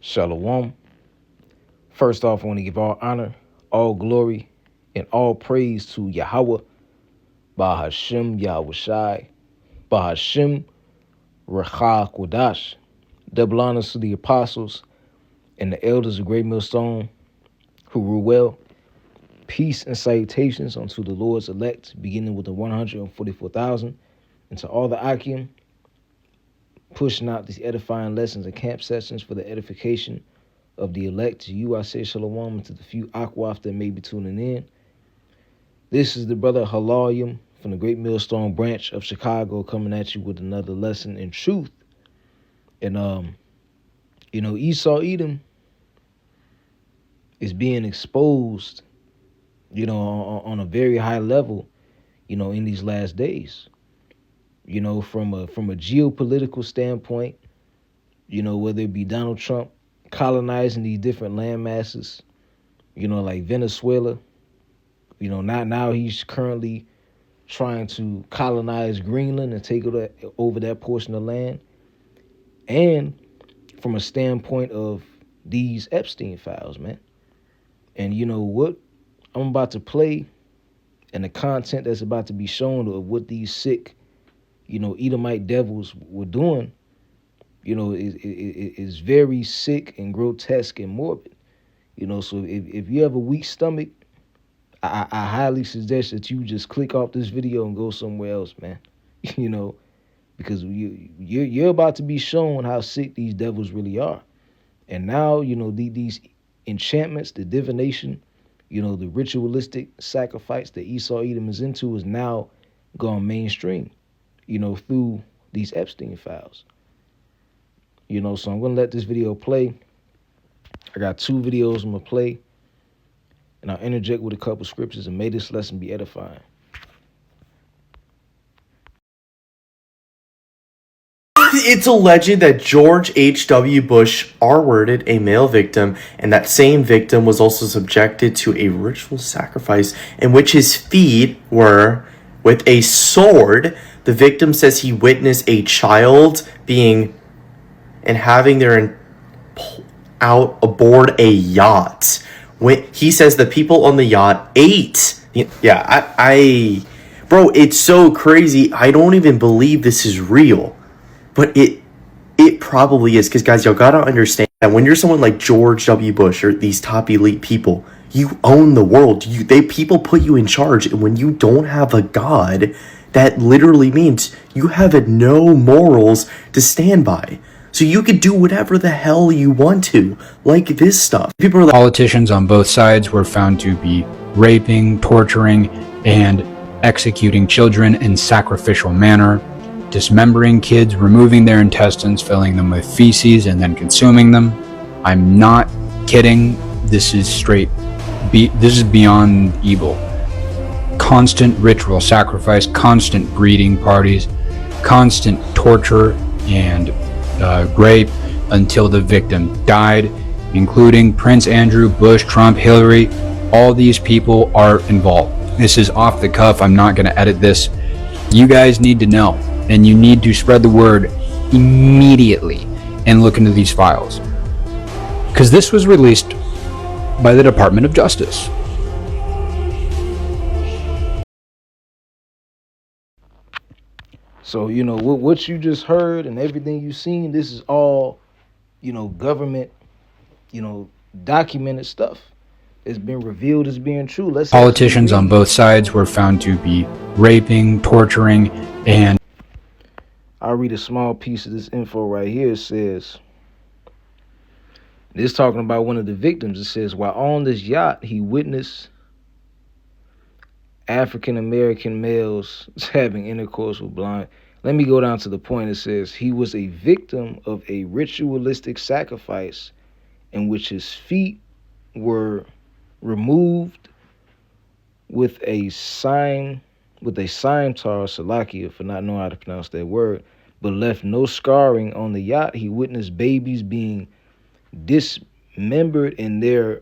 Shalom. First off, I want to give all honor, all glory, and all praise to Yahweh, Bahashem Yahweh Shai, Bahashem Recha Kodash. Double honors to the apostles and the elders of Great Millstone who rule well. Peace and salutations unto the Lord's elect, beginning with the 144,000, and to all the Akim, pushing out these edifying lessons and camp sessions for the edification of the elect. To you I say shalom, and to the few Akwaf that may be tuning in. This is the brother Halalyum from the Great Millstone branch of Chicago coming at you with another lesson in truth. And Esau Edom is being exposed, on a very high level, in these last days. From a geopolitical standpoint, whether it be Donald Trump colonizing these different land masses, like Venezuela. Now he's currently trying to colonize Greenland and take over that portion of land. And from a standpoint of these Epstein files, man. And you know what I'm about to play and the content that's about to be shown of what these sick, Edomite devils were doing, is very sick and grotesque and morbid. So if you have a weak stomach, I highly suggest that you just click off this video and go somewhere else, man. Because you're about to be shown how sick these devils really are. And now, these enchantments, the divination, the ritualistic sacrifice that Esau Edom is into is now gone mainstream, through these Epstein files. So I'm going to let this video play. I got 2 videos I'm going to play. And I'll interject with a couple scriptures, and may this lesson be edifying. It's alleged that George H.W. Bush R-worded a male victim, and that same victim was also subjected to a ritual sacrifice in which his feet were with a sword. The victim says he witnessed a child being and having their out aboard a yacht. When he says the people on the yacht ate. Yeah, bro, it's so crazy. I don't even believe this is real. But it probably is, because guys, y'all gotta understand that when you're someone like George W. Bush or these top elite people, you own the world. People put you in charge, and when you don't have a God, that literally means you have no morals to stand by. So you could do whatever the hell you want to, like this stuff. People are like, politicians on both sides were found to be raping, torturing, and executing children in sacrificial manner, dismembering kids, removing their intestines, filling them with feces, and then consuming them. I'm not kidding. This is this is beyond evil. Constant ritual sacrifice, constant breeding parties, constant torture and rape until the victim died, including Prince Andrew, Bush, Trump, Hillary. All these people are involved. This is off the cuff. I'm not going to edit this. You guys need to know, and you need to spread the word immediately and look into these files, because this was released by the Department of Justice. So, what you just heard and everything you've seen, this is all, government, documented stuff. It's been revealed as being true. Politicians on both sides were found to be raping, torturing, and... I'll read a small piece of this info right here. It says, this talking about one of the victims. It says, while on this yacht, he witnessed African-American males having intercourse with blind. Let me go down to the point. It says, he was a victim of a ritualistic sacrifice in which his feet were removed with a scimitar, Salakia, for not knowing how to pronounce that word, but left no scarring on the yacht. He witnessed babies being dismembered and their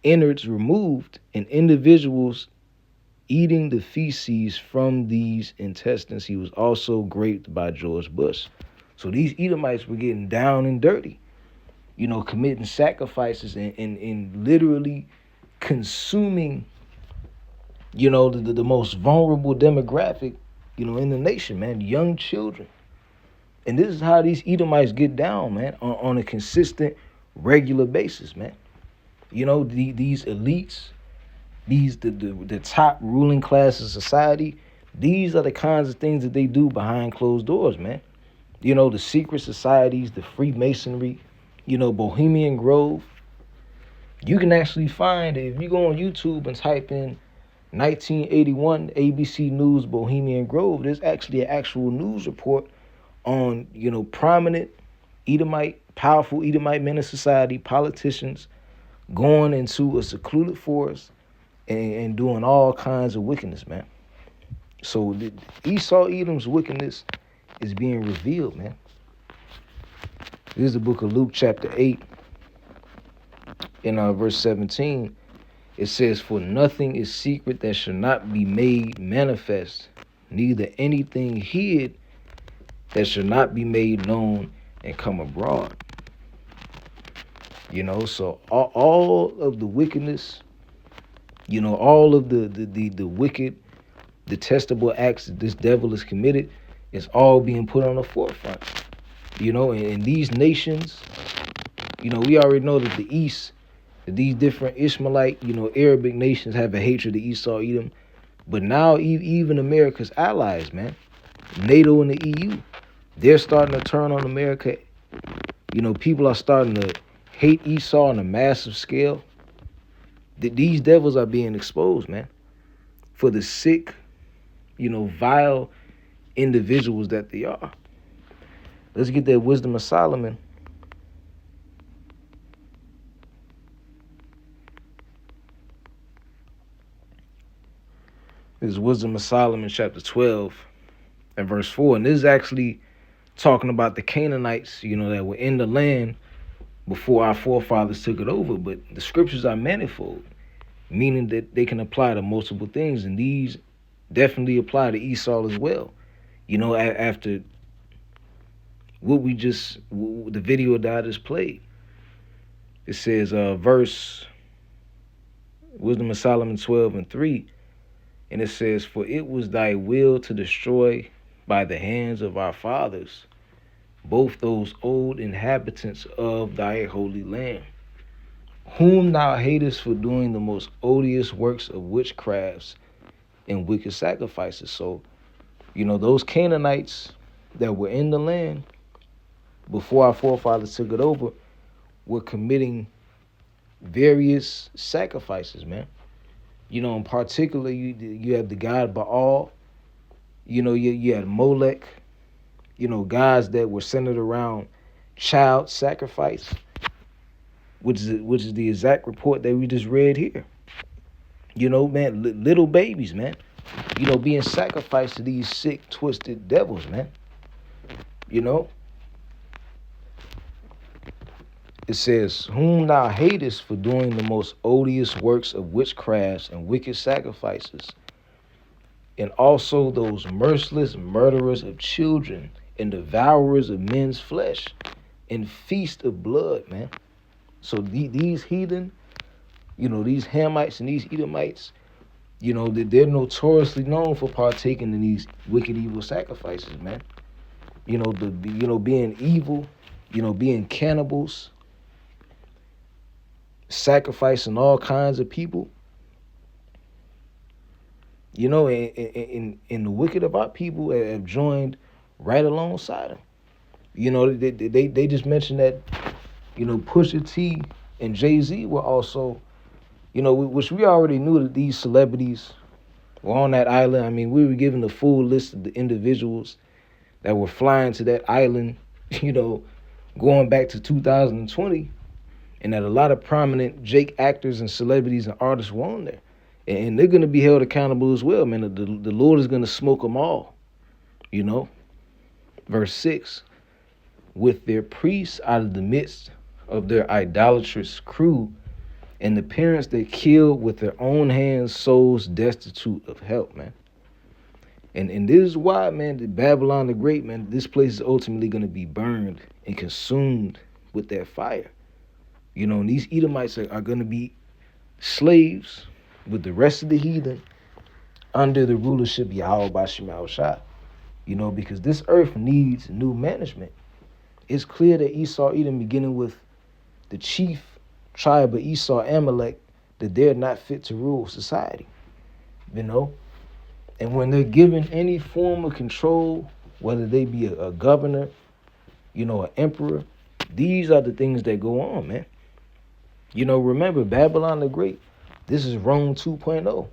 innards removed, and individuals eating the feces from these intestines. He was also raped by George Bush. So these Edomites were getting down and dirty. committing sacrifices and literally consuming, the most vulnerable demographic, in the nation, man, young children. And this is how these Edomites get down, man, on a consistent, regular basis, man. These elites, the top ruling class of society, these are the kinds of things that they do behind closed doors, man. The secret societies, the Freemasonry, Bohemian Grove. You can actually find it if you go on YouTube and type in 1981 ABC News Bohemian Grove. There's actually an actual news report on, prominent powerful Edomite men of society, politicians going into a secluded forest and doing all kinds of wickedness, man. So the Esau Edom's wickedness is being revealed, man. This is the book of Luke chapter 8 in verse 17. It says, "For nothing is secret that shall not be made manifest, neither anything hid that shall not be made known and come abroad." So all of the wickedness, all of the wicked, detestable acts that this devil has committed is all being put on the forefront. And these nations, we already know that the East, that these different Ishmaelite, Arabic nations have a hatred of Esau, Edom. But now even America's allies, man, NATO and the EU, they're starting to turn on America. People are starting to hate Esau on a massive scale. These devils are being exposed, man, for the sick, vile individuals that they are. Let's get that Wisdom of Solomon. This is Wisdom of Solomon, chapter 12 and verse 4. And this is actually talking about the Canaanites, that were in the land before our forefathers took it over. But the scriptures are manifold, meaning that they can apply to multiple things. And these definitely apply to Esau as well. After the video that I just played. It says, Wisdom of Solomon 12 and 3. And it says, "For it was thy will to destroy by the hands of our fathers both those old inhabitants of thy holy land, whom thou hatest for doing the most odious works of witchcrafts and wicked sacrifices." So, those Canaanites that were in the land before our forefathers took it over were committing various sacrifices, man. In particular, you have the god Baal. You had Molech. Gods that were centered around child sacrifice, which is the exact report that we just read here. Man, little babies, man. Being sacrificed to these sick, twisted devils, man. It says, "Whom thou hatest for doing the most odious works of witchcrafts and wicked sacrifices, and also those merciless murderers of children and devourers of men's flesh, and feast of blood," man. So these heathen, these Hamites and these Edomites, they're notoriously known for partaking in these wicked, evil sacrifices, man. Being evil, being cannibals, sacrificing all kinds of people. And the wicked of our people have joined right alongside them. They just mentioned that, Pusha T and Jay-Z were also, which we already knew that these celebrities were on that island. I mean, we were given the full list of the individuals that were flying to that island, going back to 2020, and that a lot of prominent Jake actors and celebrities and artists were on there. And they're going to be held accountable as well, man. The Lord is going to smoke them all, Verse 6, "With their priests out of the midst of their idolatrous crew, and the parents that killed with their own hands souls destitute of help," man. And this is why, man, the Babylon the Great, man, this place is ultimately going to be burned and consumed with that fire. And these Edomites are going to be slaves with the rest of the heathen under the rulership of Yahweh Bashim Shai. Because this earth needs new management. It's clear that Esau, Edom, beginning with the chief tribe of Esau, Amalek, that they're not fit to rule society. And when they're given any form of control, whether they be a governor, an emperor, these are the things that go on, man. Remember, Babylon the Great, this is Rome 2.0.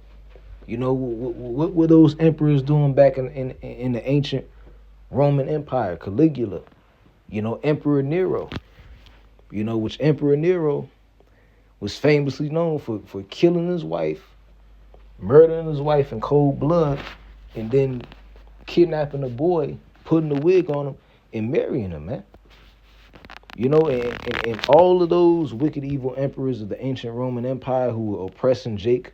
What were those emperors doing back in the ancient Roman Empire? Caligula, Emperor Nero, which Emperor Nero was famously known for killing his wife, murdering his wife in cold blood, and then kidnapping a boy, putting a wig on him, and marrying him, man. And all of those wicked, evil emperors of the ancient Roman Empire who were oppressing Jake,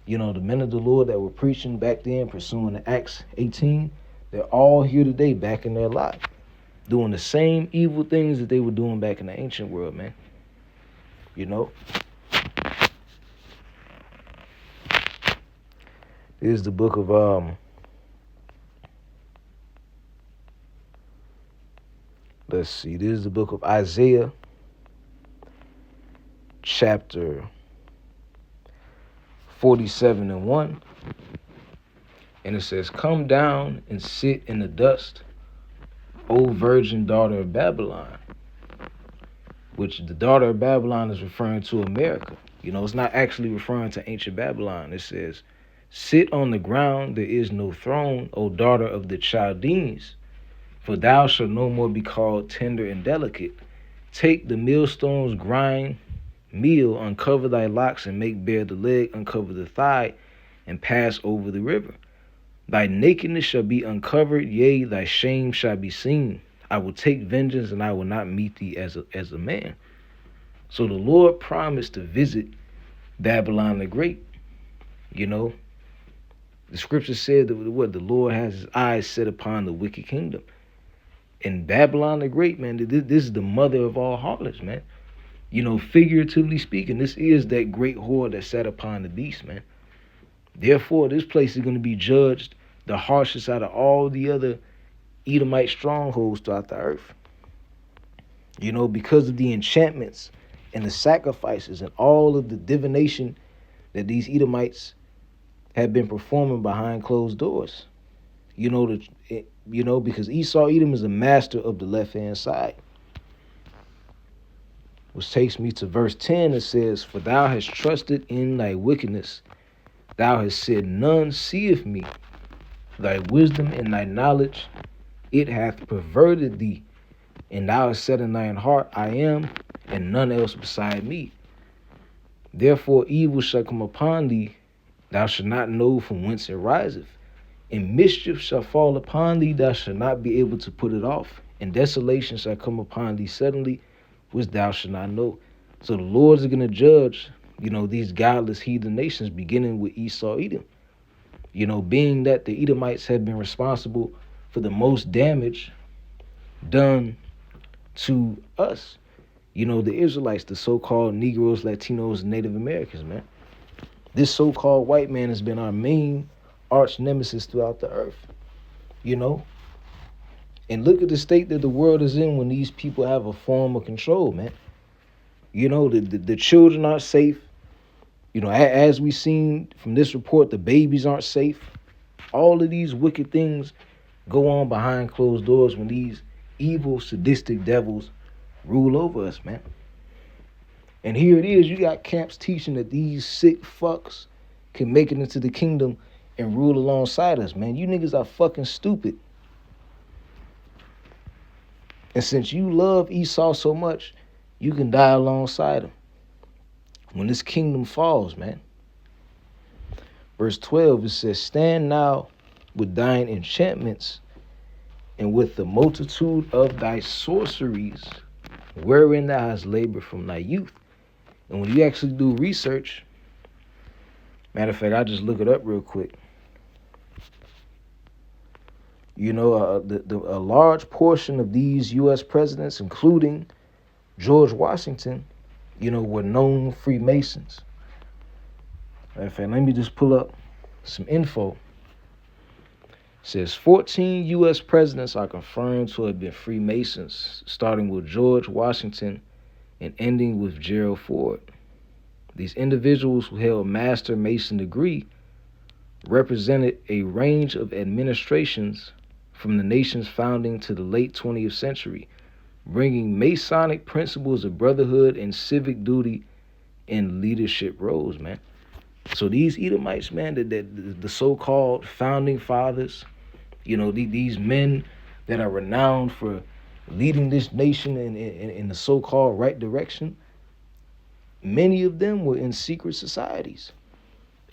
the men of the Lord that were preaching back then, pursuing the Acts 18, they're all here today back in their lot, doing the same evil things that they were doing back in the ancient world, man. Here's the book of let's see, this is the book of Isaiah, chapter 47:1. And it says, "Come down and sit in the dust, O virgin daughter of Babylon," which the daughter of Babylon is referring to America. It's not actually referring to ancient Babylon. It says, "Sit on the ground, there is no throne, O daughter of the Chaldeans, for thou shalt no more be called tender and delicate. Take the millstones, grind meal, uncover thy locks, and make bare the leg, uncover the thigh, and pass over the river. Thy nakedness shall be uncovered, yea, thy shame shall be seen. I will take vengeance, and I will not meet thee as a man." So the Lord promised to visit Babylon the Great. The scripture said that what the Lord has his eyes set upon the wicked kingdom. And Babylon the Great, man, this is the mother of all harlots, man. Figuratively speaking, this is that great whore that sat upon the beast, man. Therefore, this place is going to be judged the harshest out of all the other Edomite strongholds throughout the earth. Because of the enchantments and the sacrifices and all of the divination that these Edomites have been performing behind closed doors. Because Esau, Edom, is a master of the left-hand side. Which takes me to verse 10. It says, "For thou hast trusted in thy wickedness. Thou hast said, none seeth me. Thy wisdom and thy knowledge, it hath perverted thee. And thou hast said in thine heart, I am, and none else beside me. Therefore evil shall come upon thee. Thou shalt not know from whence it riseth. And mischief shall fall upon thee. Thou shalt not be able to put it off. And desolation shall come upon thee suddenly, which thou shalt not know." So the Lord is going to judge, these godless heathen nations, beginning with Esau, Edom. Being that the Edomites have been responsible for the most damage done to us. The Israelites, the so-called Negroes, Latinos, and Native Americans, man. This so-called white man has been our main arch nemesis throughout the earth. And look at the state that the world is in when these people have a form of control, man. The children aren't safe. As we seen from this report, the babies aren't safe. All of these wicked things go on behind closed doors when these evil, sadistic devils rule over us, man. And here it is, you got camps teaching that these sick fucks can make it into the kingdom and rule alongside us, man. You niggas are fucking stupid. And since you love Esau so much, you can die alongside him when this kingdom falls, man. Verse 12, it says, "Stand now with thine enchantments and with the multitude of thy sorceries, wherein thou hast labored from thy youth." And when you actually do research, matter of fact, I'll just look it up real quick. A large portion of these U.S. presidents, including George Washington, were known Freemasons. In fact, let me just pull up some info. It says 14 U.S. presidents are confirmed to have been Freemasons, starting with George Washington and ending with Gerald Ford. These individuals who held Master Mason degree represented a range of administrations from the nation's founding to the late 20th century, bringing Masonic principles of brotherhood and civic duty in leadership roles, man. So these Edomites, man, the so-called founding fathers, these men that are renowned for leading this nation in the so-called right direction, many of them were in secret societies.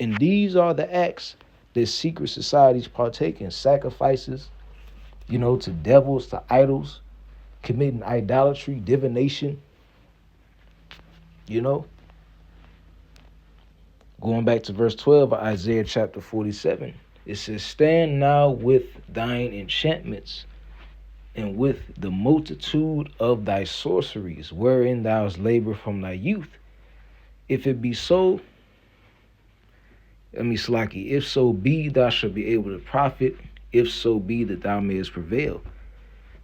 And these are the acts that secret societies partake in: sacrifices, to devils, to idols, committing idolatry, divination, Going back to verse 12 of Isaiah chapter 47, it says, "Stand now with thine enchantments and with the multitude of thy sorceries, wherein thou hast labored from thy youth. If it be so, if so be thou shalt be able to profit, if so be that thou mayest prevail.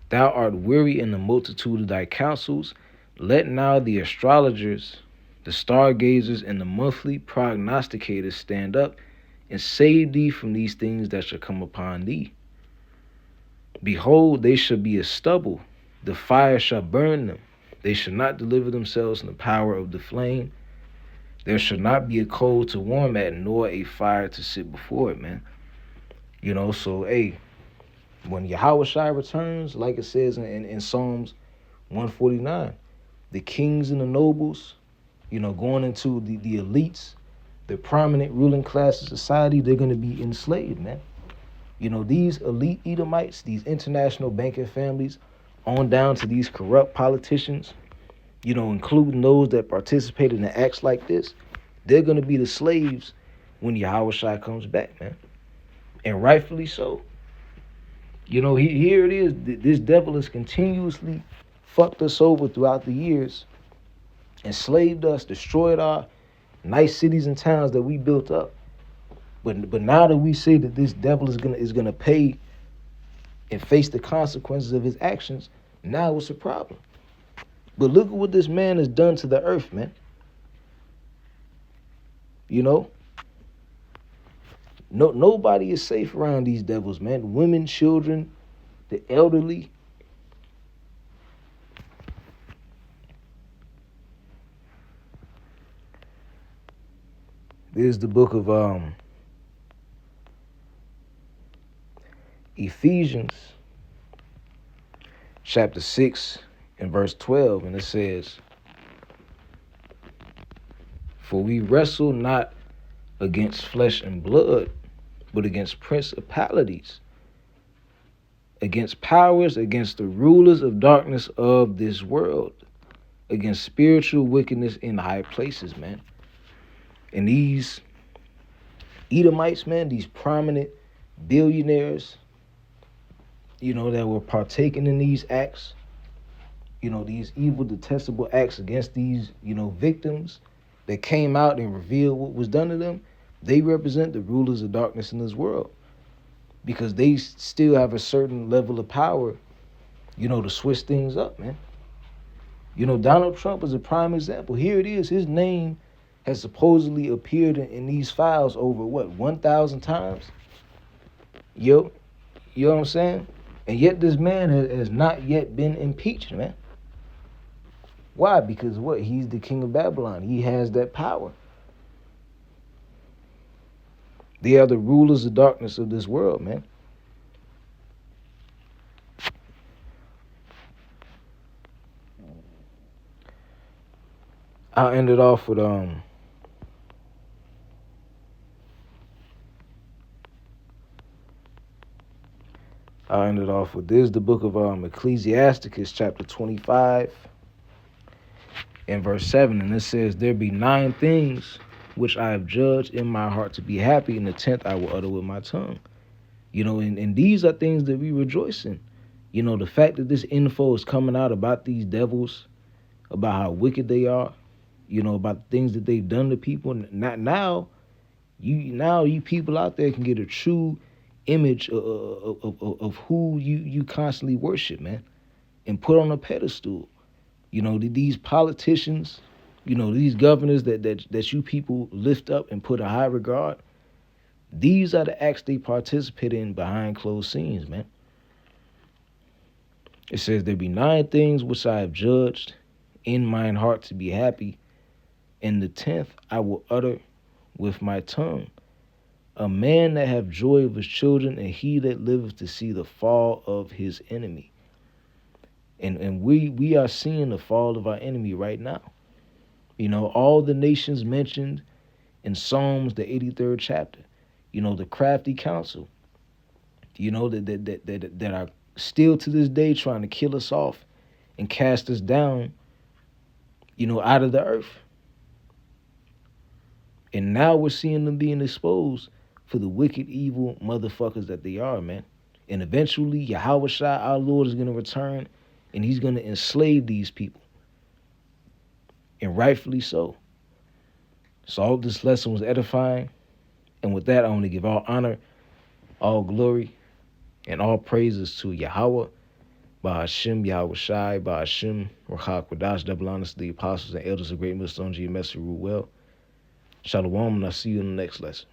Thou art weary in the multitude of thy counsels. Let now the astrologers, the stargazers, and the monthly prognosticators stand up and save thee from these things that shall come upon thee. Behold, they shall be as stubble, the fire shall burn them. They shall not deliver themselves in the power of the flame. There shall not be a coal to warm at, nor a fire to sit before it," man. So, hey, when Yahushua returns, like it says in Psalms 149, the kings and the nobles, going into the elites, the prominent ruling class of society, they're going to be enslaved, man. These elite Edomites, these international banking families, on down to these corrupt politicians, including those that participated in acts like this, they're going to be the slaves when Yahushua comes back, man. And rightfully so. Here it is. This devil has continuously fucked us over throughout the years, enslaved us, destroyed our nice cities and towns that we built up. But now that we say that this devil is gonna pay and face the consequences of his actions, now it's a problem. But look at what this man has done to the earth, man. Nobody is safe around these devils, man. Women, children, the elderly. There's the book of Ephesians, chapter 6 and verse 12, and it says, "For we wrestle not against flesh and blood, but against principalities, against powers, against the rulers of darkness of this world, against spiritual wickedness in high places," man. And these Edomites, man, these prominent billionaires, that were partaking in these acts, these evil, detestable acts against these, victims that came out and revealed what was done to them, they represent the rulers of darkness in this world, because they still have a certain level of power, to switch things up, man. Donald Trump is a prime example. Here it is. His name has supposedly appeared in these files over, 1,000 times? You know what I'm saying? And yet this man has not yet been impeached, man. Why? Because he's the king of Babylon. He has that power. They are the rulers of darkness of this world, man. I'll end it off with this, the book of Ecclesiasticus, chapter 25 and verse 7. And it says, "There be 9 things which I have judged in my heart to be happy, and the 10th I will utter with my tongue." And these are things that we rejoice in. The fact that this info is coming out about these devils, about how wicked they are, about the things that they've done to people. Not now, you people out there can get a true image of who you constantly worship, man, and put on a pedestal. These politicians, these governors that you people lift up and put a high regard. These are the acts they participate in behind closed scenes, man. It says there be 9 things which I have judged in mine heart to be happy, and the 10th I will utter with my tongue. A man that have joy of his children, and he that liveth to see the fall of his enemy. And we are seeing the fall of our enemy right now. All the nations mentioned in Psalms, the 83rd chapter. The crafty counsel. That are still to this day trying to kill us off and cast us down, out of the earth. And now we're seeing them being exposed for the wicked, evil motherfuckers that they are, man. And eventually, Yahweh Shai, our Lord, is going to return, and he's going to enslave these people. And rightfully so. So I hope this lesson was edifying. And with that, I want to give all honor, all glory, and all praises to Yahweh, by Hashem, Yahweh Shai, by Hashem, Rachak Wadash, double honors to the apostles and elders of Great Millstone, G. Messer, rule well. Shalom, and I'll see you in the next lesson.